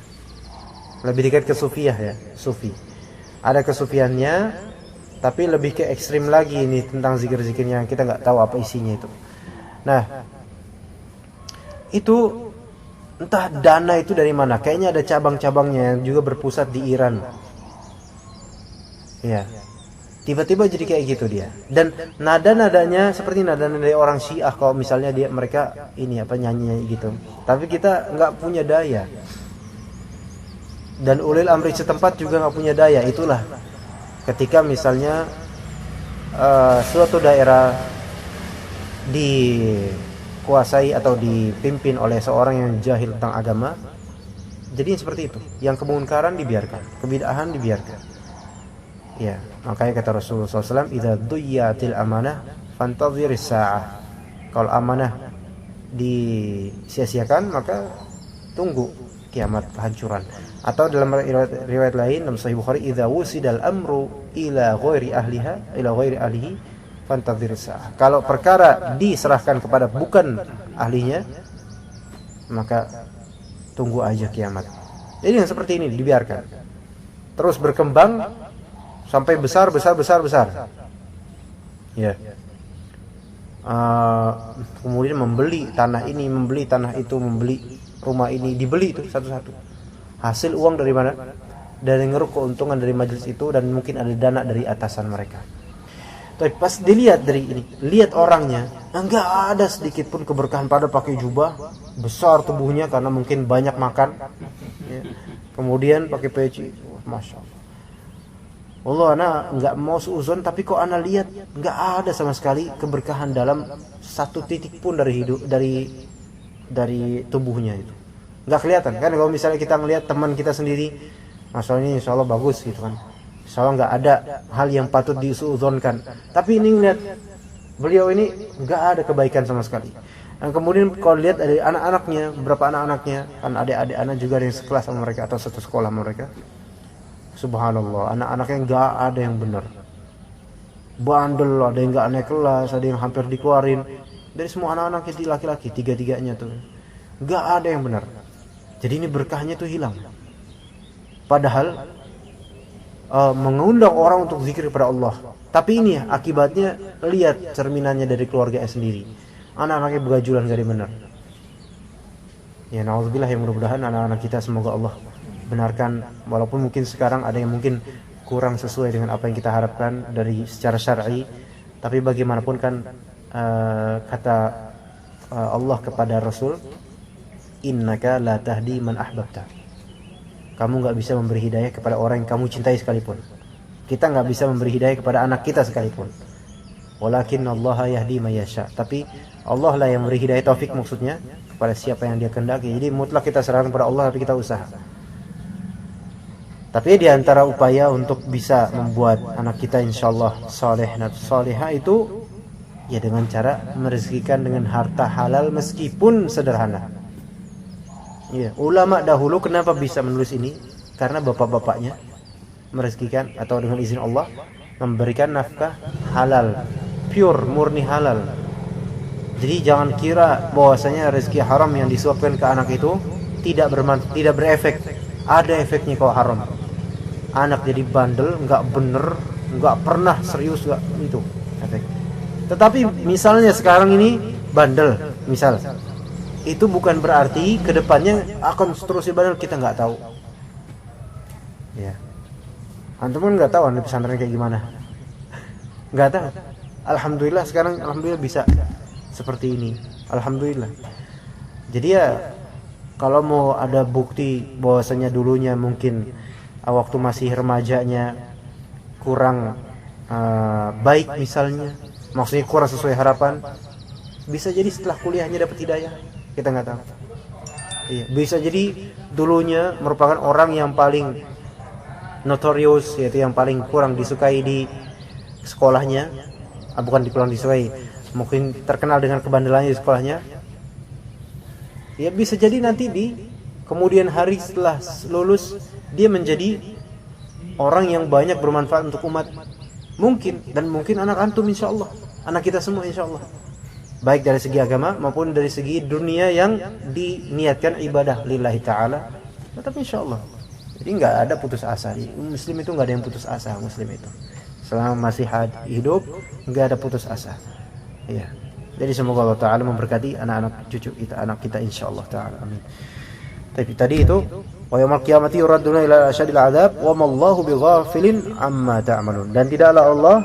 Lebih dekat ke sufiyah ya, sufi. Ada kesufiannya, tapi lebih ke ekstrim lagi ini tentang zikir-zikirnya, kita nggak tahu apa isinya itu. Nah, itu entah dana itu dari mana. Kayaknya ada cabang-cabangnya yang juga berpusat di Iran. Ya. Tiba-tiba jadi kayak gitu dia. Dan nada-nadanya seperti nada-nada dari orang Syiah kalau misalnya mereka nyanyi gitu. Tapi kita nggak punya daya. Dan ulil amri setempat juga nggak punya daya. Itulah ketika misalnya suatu daerah dikuasai atau dipimpin oleh seorang yang jahil tentang agama, jadi seperti itu. Yang kemungkaran dibiarkan, kebid'ahan dibiarkan. Ya, makanya kata Rasulullah SAW, "Idza duyyatil amanah fantadhiris sa'ah. Kalau amanah disia-siakan maka tunggu kiamat, kehancuran. Atau dalam riwayat lain dalam Sahih Bukhari, idza wusidal amru ila ghairi ahlihi fantadhiris sa'ah. Kalau perkara diserahkan kepada bukan ahlinya, maka tunggu aja kiamat. Jadi yang seperti ini dibiarkan terus berkembang sampai besar. Ya. Kemudian membeli tanah ini, membeli tanah itu, membeli rumah ini, dibeli itu satu-satu. Hasil uang dari mana? Dari ngeruk keuntungan dari majelis itu, dan mungkin ada dana dari atasan mereka. Tapi pas dilihat dari ini, lihat orangnya, enggak ada sedikit pun keberkahan. Pada pakai jubah besar tubuhnya karena mungkin banyak makan, ya. Kemudian pakai peci, masya Allah, ana enggak mau suuzon, tapi kok ana lihat enggak ada sama sekali keberkahan dalam satu titik pun dari hidup, dari tubuhnya itu. Enggak kelihatan kan? Kalau misalnya kita ngelihat teman kita sendiri, masalahnya insya Allah bagus gitu kan, insya Allah nggak ada hal yang patut disuudzonkan. Tapi ini ngeliat beliau ini nggak ada kebaikan sama sekali. Dan kemudian kalau lihat dari anak-anaknya, beberapa anak-anaknya, kan adik-adik anak juga ada yang sekelas sama mereka atau satu sekolah sama mereka. Subhanallah, anak-anaknya nggak ada yang benar, bandel, ada yang nggak naik kelas, ada yang hampir dikeluarin. Dari semua anak-anaknya di laki-laki, tiga-tiganya tuh nggak ada yang benar. Jadi ini berkahnya tuh hilang. Padahal mengundang orang untuk zikir kepada Allah. Tapi ini akibatnya, lihat cerminannya dari keluarganya sendiri. Anak-anaknya begajulan gak benar. Ya na'udzubillah, yang mudah-mudahan anak-anak kita semoga Allah benarkan. Walaupun mungkin sekarang ada yang mungkin kurang sesuai dengan apa yang kita harapkan dari secara syar'i. Tapi bagaimanapun kan kata Allah kepada Rasul, innaka la tahdi man ahbabta. Kamu gak bisa memberi hidayah kepada orang yang kamu cintai sekalipun. Kita gak bisa memberi hidayah kepada anak kita sekalipun. Walakin Allah yahdi man yasha. Tapi Allah lah yang memberi hidayah, taufik maksudnya, kepada siapa yang dia kehendaki. Jadi mutlak kita serahkan kepada Allah, tapi kita usaha. Tapi di antara upaya untuk bisa membuat anak kita insyaallah saleh dan salihah itu, ya dengan cara merezekikan dengan harta halal meskipun sederhana. Ya, ulama dahulu kenapa bisa menulis ini? Karena bapak-bapaknya merezekikan atau dengan izin Allah memberikan nafkah halal, pure, murni halal. Jadi jangan kira bahwasanya rezeki haram yang disuapkan ke anak itu tidak berefek. Ada efeknya kalau haram. Anak jadi bandel, enggak bener, enggak pernah serius, enggak itu efek. Tetapi misalnya sekarang ini bandel, misal, itu bukan berarti kedepannya akan seterusnya bandel, kita nggak tahu. Ya, antum kan nggak tahu anak pesantren kayak gimana, nggak tahu. Alhamdulillah sekarang, alhamdulillah bisa seperti ini, alhamdulillah. Jadi ya, kalau mau ada bukti bahwasanya dulunya mungkin waktu masih remajanya kurang baik misalnya, maksudnya kurang sesuai harapan, bisa jadi setelah kuliahnya dapat hidayah. Kita nggak tahu. Iya, bisa jadi dulunya merupakan orang yang paling notorious, yaitu yang paling kurang disukai di sekolahnya, bukan kurang disukai, mungkin terkenal dengan kebandelannya di sekolahnya. Ya bisa jadi nanti di kemudian hari setelah lulus dia menjadi orang yang banyak bermanfaat untuk umat. Mungkin, dan mungkin anak antum insyaallah, anak kita semua insyaallah, baik dari segi agama maupun dari segi dunia yang diniatkan ibadah lillahi ta'ala, tetap insyaallah. Jadi nggak ada putus asa. Muslim itu nggak ada yang putus asa. Muslim itu selama masih hidup nggak ada putus asa. Ya. Jadi semoga Allah Ta'ala memberkati anak-anak cucu kita, anak kita insyaallah Ta'ala. Amin. Tapi tadi itu wa yaumil qiyamati yuradduna ila asyadil adzab wa mallahu bighafilin amma ta'malun. Dan tidaklah Allah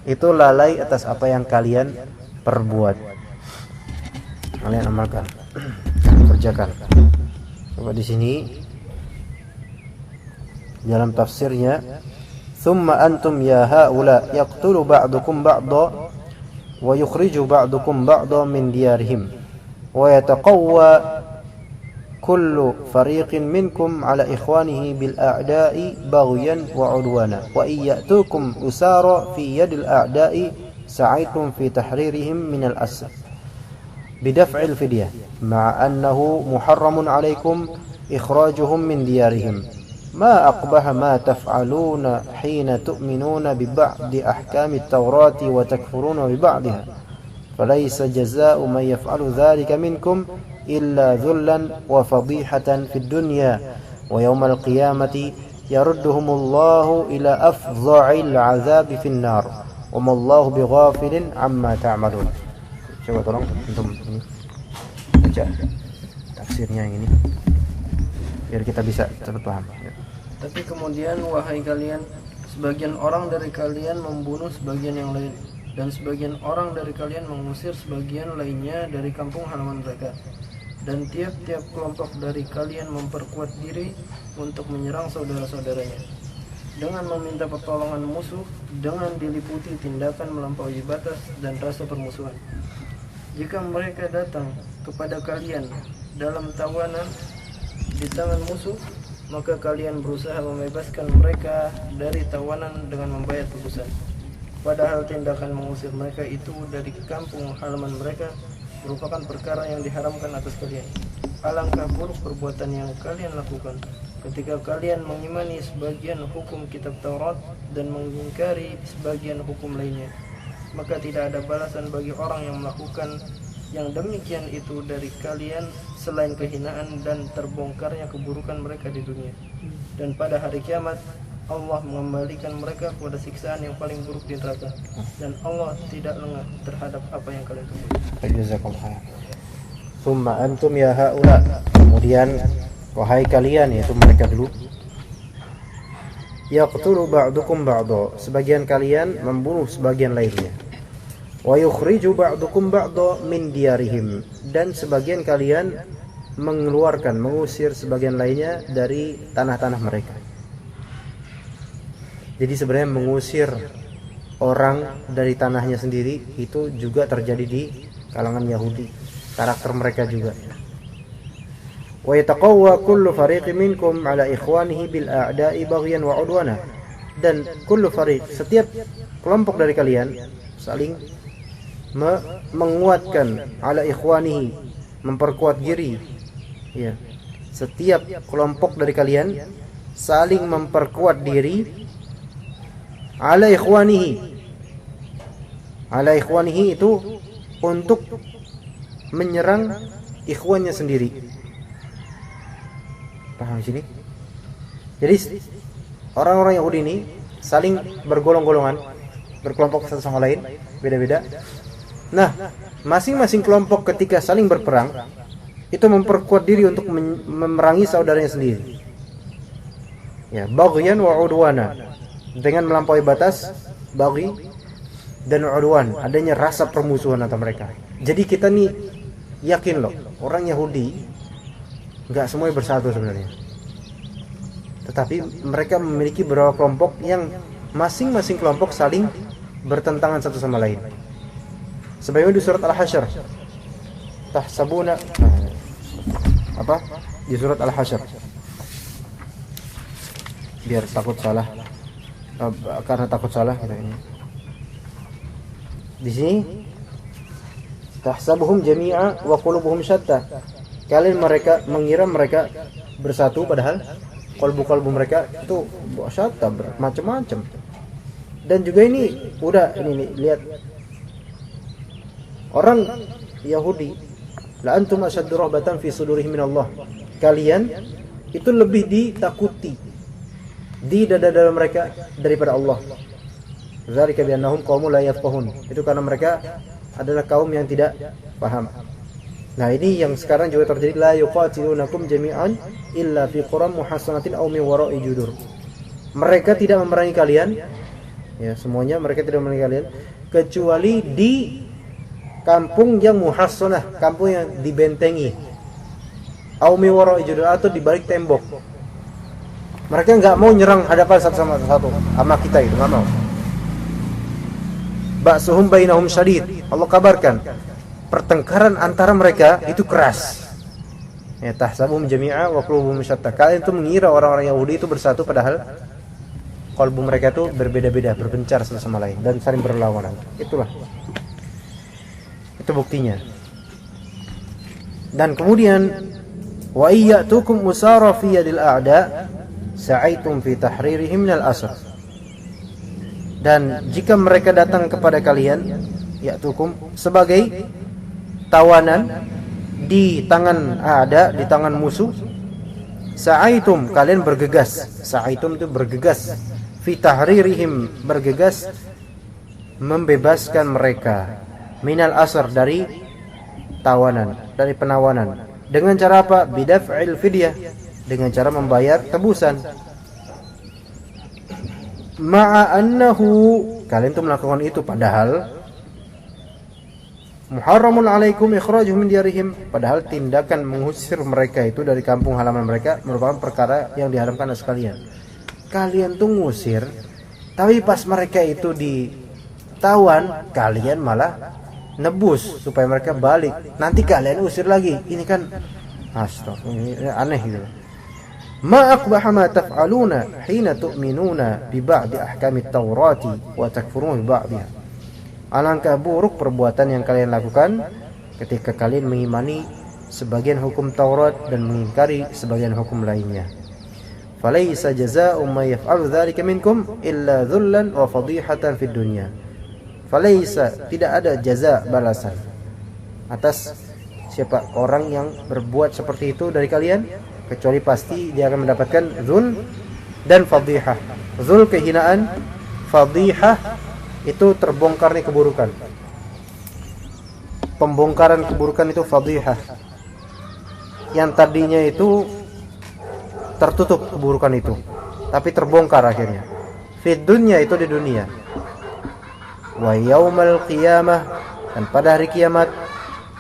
itu lalai atas apa yang kalian perbuat, kalian amalkan, kerjakan. Coba di sini dalam tafsirnya, thumma antum ya haula yaqtulu ba'dukum ba'dha wa yukhriju ba'dukum ba'dha min diyarihim wa yataqawwa kullu fariqin minkum ala ikhwanihi bil a'da'i baghyan wa 'udwana wa iyyatukum usara fi yadil a'da'i سعيتم في تحريرهم من الأسر بدفع الفدية مع أنه محرم عليكم إخراجهم من ديارهم ما أقبح ما تفعلون حين تؤمنون ببعض أحكام التوراة وتكفرون ببعضها فليس جزاء من يفعل ذلك منكم إلا ذلا وفضيحة في الدنيا ويوم القيامة يردهم الله إلى أفظع العذاب في النار وما الله بغافل عما تعملون. Coba tolong antum ini baca tafsirnya yang ini biar kita bisa cepat paham. Tapi kemudian wahai kalian, sebagian orang dari kalian membunuh sebagian yang lain, dan sebagian orang dari kalian mengusir sebagian lainnya dari kampung halaman mereka. Dan tiap-tiap kelompok dari kalian memperkuat diri untuk menyerang saudara-saudaranya dengan meminta pertolongan musuh, dengan diliputi tindakan melampaui batas dan rasa permusuhan. Jika mereka datang kepada kalian dalam tawanan di tangan musuh, maka kalian berusaha membebaskan mereka dari tawanan dengan membayar tebusan. Padahal tindakan mengusir mereka itu dari kampung halaman mereka merupakan perkara yang diharamkan atas kalian. Alangkah buruk perbuatan yang kalian lakukan ketika kalian mengimani sebagian hukum kitab Taurat dan mengingkari sebagian hukum lainnya. Maka tidak ada balasan bagi orang yang melakukan yang demikian itu dari kalian selain kehinaan dan terbongkarnya keburukan mereka di dunia. Dan pada hari kiamat Allah mengembalikan mereka kepada siksaan yang paling buruk di neraka, dan Allah tidak lengah terhadap apa yang kalian perbuat. Jazakallahu khair. Tsumma antum ya haula, kemudian wahai kalian, yaitu mereka dulu, yaqtulu ba'dukum ba'da, sebagian kalian membunuh sebagian lainnya, wa yukhriju ba'dukum ba'da min diyarihim, dan sebagian kalian mengeluarkan, mengusir sebagian lainnya dari tanah-tanah mereka. Jadi sebenarnya mengusir orang dari tanahnya sendiri itu juga terjadi di kalangan Yahudi, karakter mereka juga. Wa yataqawwa kullu fariqin minkum ala ikhwanihi bil a'da'i baghyan wa 'udwana, dan kullu fariq, setiap kelompok dari kalian saling menguatkan, ala ikhwanihi, memperkuat diri, ya. Setiap kelompok dari kalian saling memperkuat diri, ala ikhwanihi. Ala ikhwanihi itu untuk menyerang ikhwannya sendiri. Paham di sini? Jadi orang-orang Yahudi ini saling bergolong-golongan, berkelompok satu sama lain, beda-beda. Nah, masing-masing kelompok ketika saling berperang itu memperkuat diri untuk memerangi saudaranya sendiri. Ya, baghyan wa 'udwana, dengan melampaui batas, baghi dan 'udwan, adanya rasa permusuhan antara mereka. Jadi kita nih yakin loh, orang Yahudi enggak semuanya bersatu sebenarnya. Tetapi mereka memiliki beberapa kelompok yang masing-masing kelompok saling bertentangan satu sama lain. Sebagaimana di surat Al-Hasyr. Tahsabuna apa? Di surat Al-Hasyr. Biar takut salah. Karena takut salah kita ini. Di sini tahsabuhum jami'a wa qulubuhum syatta. Kalian mereka mengira mereka bersatu padahal kalbu-kalbu mereka itu syatta, macam-macam. Dan juga ini udah ini lihat orang Yahudi, la antum ashaddu rahbatan fi sudurihim min Allah. Kalian itu lebih ditakuti di dada-dada mereka daripada Allah. Dzalika bi annahum qaumun la yafqahun. Itu karena mereka adalah kaum yang tidak paham. Nah, ini yang sekarang juga terjadi, la yuqatilunakum jami'an illa fi quram muhassanatin aw min wara'i judur. Mereka tidak memerangi kalian, ya semuanya mereka tidak memerangi kalian kecuali di kampung yang muhassanah, kampung yang dibentengi, aw min wara'i judur, atau di balik tembok. Mereka enggak mau nyerang hadapan satu sama satu sama kita, itu enggak mau. Ba'suhum bainahum syadid. Allah kabarkan pertengkaran antara mereka itu keras. Ya, tahsabuhum jami'a wa qulubuhum syatta. Kalian itu mengira orang-orang Yahudi itu bersatu padahal Kalbu mereka itu berbeda-beda, berpencar satu sama lain dan saling berlawanan. Itu buktinya. Dan kemudian wa iyyatukum usara fi yadil a'da sa'aitum fi tahririhim minal asr. Dan jika mereka datang kepada kalian, ya'tukum sebagai tawanan di tangan a'da, di tangan musuh, sa'aitum kalian bergegas. Sa'aitum itu bergegas, fi tahririhim bergegas membebaskan mereka, minal asr dari tawanan, dari penawanan. Dengan cara apa? Bidaf'il fidyah, dengan cara membayar tebusan. Ma'a annahu, kalian tuh melakukan itu padahal muharramun alaikum ikhrajuhum min diyarihim, padahal tindakan mengusir mereka itu dari kampung halaman mereka merupakan perkara yang diharamkan oleh sekalian. Kalian tuh ngusir, tapi pas mereka itu ditawan, kalian malah nebus supaya mereka balik. Nanti kalian usir lagi. Ini kan astagfirullah, aneh gitu. Ma aqbaha ma taf'aluna hina tu'minuna bi ba'di ahkamit Taurati wa takfuruna bi ba'diha. Alangkah buruk perbuatan yang kalian lakukan ketika kalian mengimani sebagian hukum Taurat dan mengingkari sebagian hukum lainnya. Falaysa jazaa'u ma yaf'alu dzalika minkum illa dhullan wa fadihatan fid dunya. Falaysa, tidak ada jaza, balasan atas siapa orang yang berbuat seperti itu dari kalian, kecuali pasti dia akan mendapatkan dzul dan fadihah. Dzul kehinaan, fadihah itu terbongkarnya keburukan. Pembongkaran keburukan itu fadihah. Yang tadinya itu tertutup keburukan itu, tapi terbongkar akhirnya. Fid dunya itu di dunia. Wa yaumal qiyamah, dan pada hari kiamat,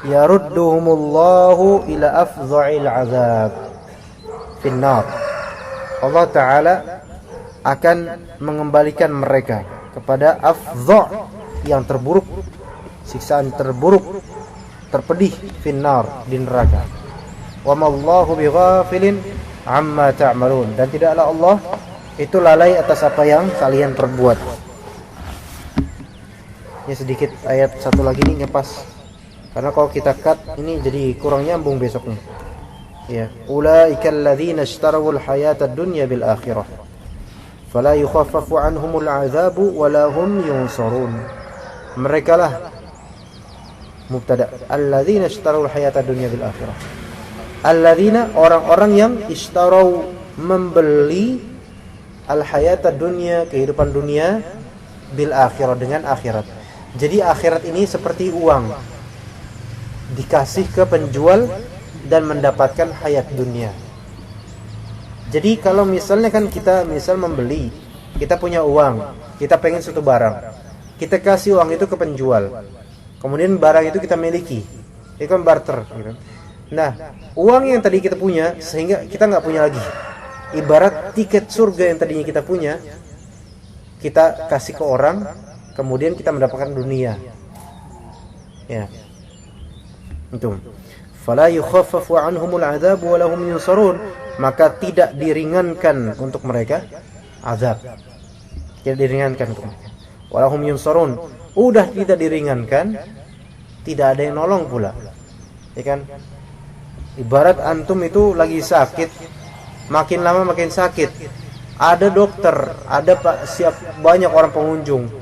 yarudduhumullahu ila afdha'il azab finnar. Allah Ta'ala akan mengembalikan mereka kepada afdha' yang terburuk, siksaan terburuk, terpedih, finnar, di neraka. Wa mallahu bighafilin amma ta'malun, dan tidaklah Allah itu lalai atas apa yang kalian perbuat. Ini sedikit ayat satu lagi nih ngepas, karena kalau kita cut ini jadi kurang nyambung besoknya. Ya, ulaikal ladzina ishtarawul hayatad dunya bil akhirah fala yukhaffafu anhumul adzabu wala hum yunsarun. Mereka lah mubtada, alladzina ishtarawul hayatad dunya bil akhirah. Alladzina, orang-orang yang ishtarau, membeli al hayatad dunya, kehidupan dunia, bil akhirah, dengan akhirat. Jadi akhirat ini seperti uang, dikasih ke penjual dan mendapatkan hayat dunia. Jadi kalau misalnya kan kita misal membeli, kita punya uang, kita pengen suatu barang, kita kasih uang itu ke penjual, kemudian barang itu kita miliki, itu kan barter gitu. Nah, uang yang tadi kita punya sehingga kita nggak punya lagi, ibarat tiket surga yang tadinya kita punya, kita kasih ke orang, kemudian kita mendapatkan dunia. Ya. Itu. Fala yukhaffafu anhumul adzab wa lahum yunsarun, maka tidak diringankan untuk mereka azab. Tidak diringankan untuk mereka. Wa lahum yunsarun, udah tidak diringankan, tidak ada yang nolong pula. Ya kan? Ibarat antum itu lagi sakit, makin lama makin sakit. Ada dokter, ada banyak orang pengunjung.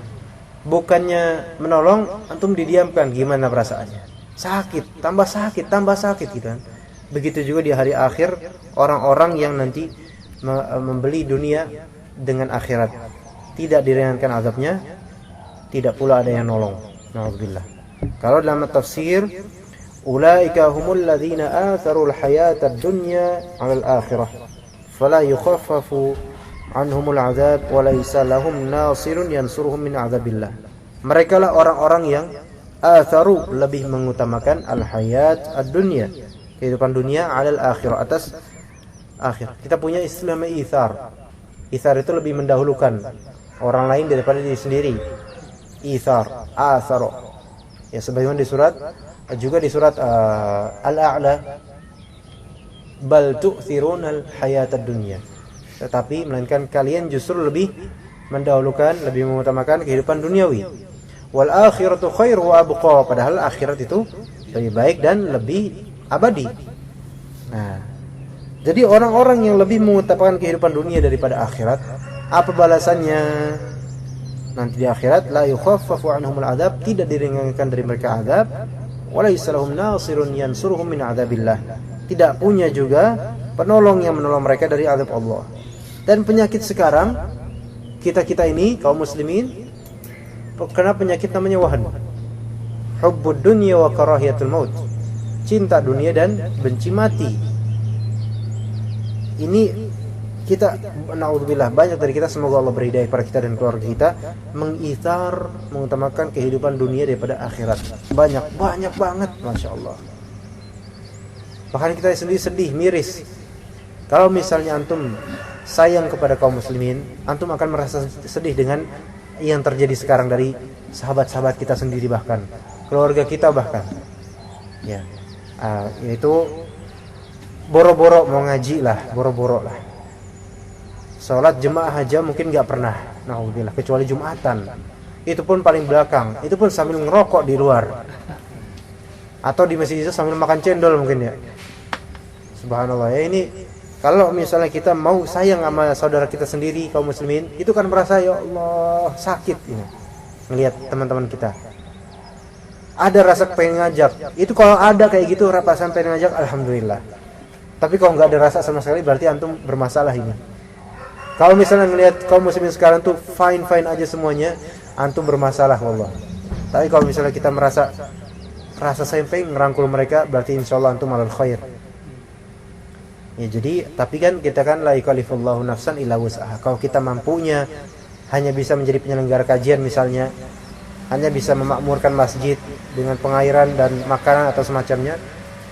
Bukannya menolong, antum didiamkan, gimana perasaannya? Sakit, tambah sakit gitu kan. Begitu juga di hari akhir, orang-orang yang nanti membeli dunia dengan akhirat, tidak diringankan azabnya, tidak pula ada yang nolong. Na'udzubillah. Kalau dalam tafsir, ulaika humul ladzina atharul hayatad dunya 'alal akhirah fala yukhaffafu anhumul azab wa laysa lahum nasirun yansuruhum min azabillah. Mereka lah orang-orang yang atharu, lebih mengutamakan al-hayat ad-dunya, kehidupan dunia, 'alal akhirah, atas akhir. Kita punya istilah ithar. Ithar itu lebih mendahulukan orang lain daripada diri sendiri. Ithar, atharo. Ya, sebagaimana di surat Al-A'la, bal tu'thiruna al-hayat ad-dunya. tetapi melainkan kalian justru lebih mendahulukan, lebih mengutamakan kehidupan duniawi. Wal akhiratu khairu wa abqa, padahal akhirat itu lebih baik dan lebih abadi. Nah, jadi orang-orang yang lebih mengutamakan kehidupan dunia daripada akhirat, apa balasannya? Nanti di akhirat la yukhaffafu anhumul adzab, tidak diringankan dari mereka azab, wa laysa lahum nasirun yansuruhum min adzabillah, tidak punya juga penolong yang menolong mereka dari azab Allah. Dan penyakit sekarang kita ini kaum muslimin kena penyakit namanya wahan, hubbud dunya wa karahiyatul maut, cinta dunia dan benci mati. Ini kita, naudzubillah, banyak dari kita, semoga Allah berhidayah kepada kita dan keluarga kita, mengitar, mengutamakan kehidupan dunia daripada akhirat. Banyak banget, Masya Allah. Bahkan kita sendiri sedih, miris. Kalau misalnya antum sayang kepada kaum muslimin, antum akan merasa sedih dengan yang terjadi sekarang dari sahabat-sahabat kita sendiri, bahkan keluarga kita, bahkan ya, yaitu boro-boro mau ngaji lah, boro-boro lah. Sholat jemaah aja mungkin nggak pernah, naudzubillah, kecuali Jumatan. Itu pun paling belakang, itu pun sambil ngerokok di luar, atau di masjid itu sambil makan cendol mungkin ya. Subhanallah ya, ini kalau misalnya kita mau sayang sama saudara kita sendiri kaum muslimin, itu kan merasa ya Allah sakit ini ngelihat teman-teman kita. Ada rasa pengen ngajak, itu kalau ada kayak gitu perasaan pengen ngajak, alhamdulillah. Tapi kalau nggak ada rasa sama sekali, berarti antum bermasalah ini. Kalau misalnya ngelihat kaum muslimin sekarang tuh fine aja semuanya, antum bermasalah wallah. Tapi kalau misalnya kita merasa saya pengen ngerangkul mereka, berarti insyaallah antum alal khair. Ya, jadi tapi kan kita kan la yukallifullahu nafsan illa wus'aha. Kalau kita mampunya hanya bisa menjadi penyelenggara kajian misalnya, hanya bisa memakmurkan masjid dengan pengairan dan makanan atau semacamnya,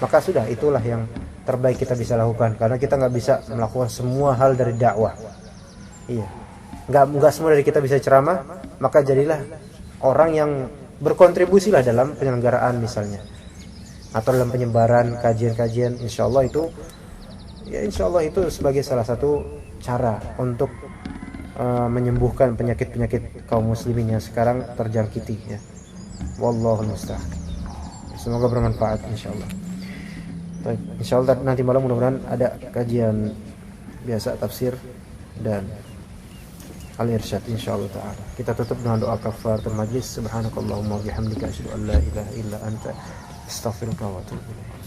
maka sudah, itulah yang terbaik kita bisa lakukan, karena kita nggak bisa melakukan semua hal dari dakwah. Iya, nggak semua dari kita bisa ceramah, maka jadilah orang yang berkontribusi lah dalam penyelenggaraan misalnya, atau dalam penyebaran kajian-kajian. Insya Allah itu sebagai salah satu cara untuk menyembuhkan penyakit-penyakit kaum muslimin yang sekarang terjangkiti ya. Wallahu musta'an. Semoga bermanfaat insyaallah. Baik, insyaallah nanti malam mudah-mudahan ada kajian biasa tafsir dan al-irsyad insyaallah taala. Kita tutup dengan doa kafaratul majlis. Subhanakallahumma wa bihamdika asyhadu an la ilaha illa anta astaghfiruka wa atubu ilaik.